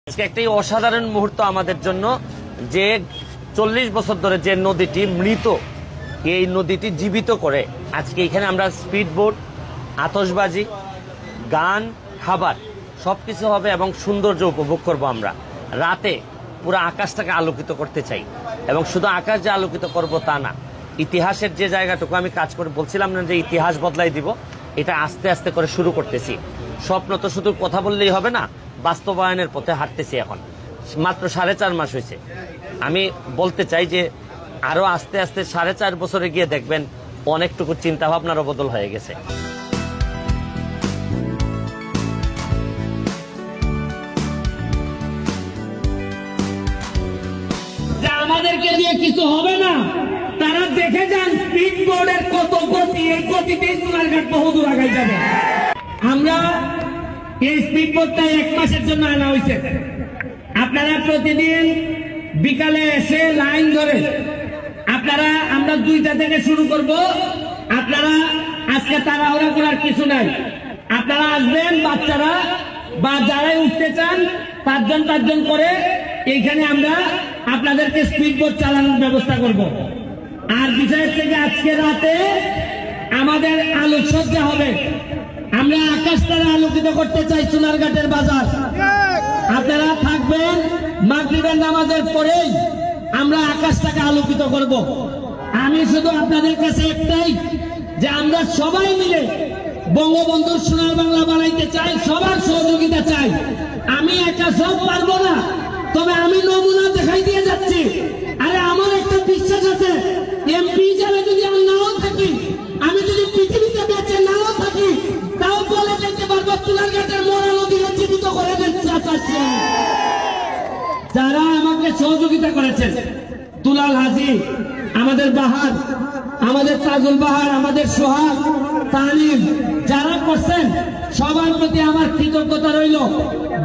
আজকে একটাই অসাধারণ মুহূর্ত আমাদের জন্য যে 40 বছর ধরে যে নদীটি মৃত, এই নদীটি জীবিত করে আজকে এখানে আমরা স্পিড বোট, আতশবাজি, গান, খাবার সবকিছু হবে এবং সৌন্দর্য উপভোগ করব। আমরা রাতে পুরো আকাশটাকে আলোকিত করতে চাই এবং শুধু আকাশ যে আলোকিত করব তা না, ইতিহাসের যে জায়গাটুকু আমি কাজ করে বলছিলাম না যে ইতিহাস বদলাই দিব, এটা আস্তে আস্তে করে শুরু করতেছি। স্বপ্ন তো শুধু কথা বললেই হবে না, বাস্তবায়নের পথে হাঁটতেছি। এখন মাত্র 4.5 মাস হয়েছে। আমি বলতে চাই যে আরো আস্তে আস্তে 4.5 বছরে গিয়ে দেখবেন অনেকটুকু চিন্তা ভাবনারও বদল হয়ে গেছে। আমাদেরকে দিয়ে কিছু হবে না, তারা দেখে যান স্পিড বোর্ডের কত গতি, এই গতিতে সোনারঘাট বহুদূর আগাই যাবে। আমরা এই স্পিড বোর্ডটা 1 মাসের জন্য আনা হয়েছে। আপনারা প্রতিদিন বিকালে এসে লাইন ধরে আমরা 2টা থেকে শুরু করব। আপনারা আজকে তাড়াহুড়া করার কিছু নাই। আপনারা আসবেন, বাচ্চারা বা যারাই উঠতে চান 5 জন করে এইখানে আমরা আপনাদেরকে স্পিড বোট চালানোর ব্যবস্থা করব। আর বিষয় থেকে আজকে রাতে আমাদের আলোকসজ্জা হবে। আমরা আকাশটাকে আলোকিত করতে চাই সোনারঘাটের বাজার। আপনারা থাকবেন, মাগরিবের নামাজের পরেই আমরা আকাশটাকে আলোকিত করব। আমি শুধু আপনাদের কাছে একটাই, যে আমরা সবাই মিলে বঙ্গবন্ধুর সোনার বাংলা বানাইতে চাই, সবার সহযোগিতা চাই। আমি একা সব পারবো না, তবে আমি নমুনা দেখাই দিয়ে যাচ্ছি। আরে আমার একটা বিশ্বাস আছে, এমপি হিসাবে যদি আমি নাও থাকি, আমি যদি পৃথিবীতে বেঁচে নাও থাকি, তাও বলে যেতে পারবো সোনারঘাটের মরা নদীকে জীবিত করে দিচ্ছে। যারা আমাকে সহযোগিতা করেছেন, দুলাল হাজি, আমাদের বাহার, আমাদের তাজুল বাহার, আমাদের সোহাগ, তালিম, যারা করছেন সবার প্রতি আমার কৃতজ্ঞতা রইল।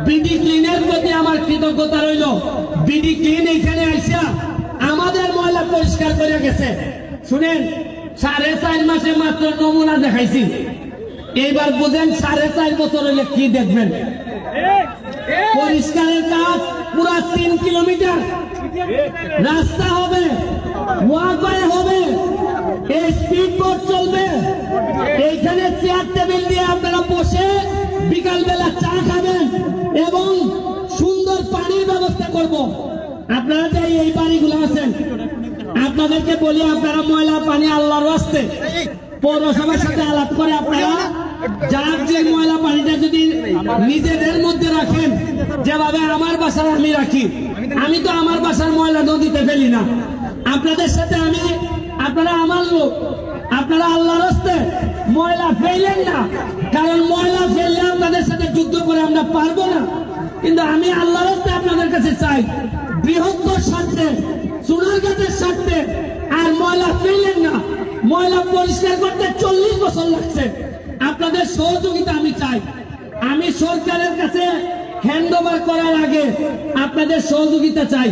বিডি ক্লিনের প্রতি আমার কৃতজ্ঞতা রইল। বিডি ক্লিন এখানে আইসা আমাদের ময়লা পরিষ্কার করে গেছে। শুনেন, 4.5 মাসে মাত্র নমুনা দেখাইছি। এইবার বুঝেন 4.5 বছর হইলে কি দেখবেন। পরিষ্কারের কাজ পুরা 3 কিলোমিটার রাস্তা হবে, ওয়াকওয়ে হবে, এই স্পিড বোট চলবে। এইখানে চেয়ার টেবিল দিয়ে আপনারা বসে বিকাল বেলা চা খাবেন এবং সুন্দর পানির ব্যবস্থা করব। আপনারা যে এই বাড়িগুলো আছেন, আপনাদেরকে বলি, আপনারা ময়লা পানি আল্লাহর রাস্তে পৌরসভার সাথে আলাপ করে আপনারা যার যে ময়লা পানিটা যদি নিজেদের মধ্যে রাখেন, যেভাবে আমার বাসার আমি রাখি। আমি তো আমার বাসার ময়লা নদীতে ফেলি না। আপনাদের সাথে আপনারা আমার লোক, আপনারা আল্লাহর রাস্তে ময়লা ফেলেন না, কারণ ময়লা ফেললে আপনাদের সাথে যুদ্ধ করে আমরা পারবো না। কিন্তু আমি আল্লাহর রাস্তে আপনাদের কাছে চাই, বৃহত্তর স্বার্থে, সোনারঘাটের স্বার্থে আর ময়লা ফেলেন না। ময়লা পরিষ্কার করতে 40 বছর লাগছে। আপনাদের সহযোগিতা আমি চাই। আমি সরকারের কাছে হ্যান্ড ওভার করার আগে আপনাদের সহযোগিতা চাই।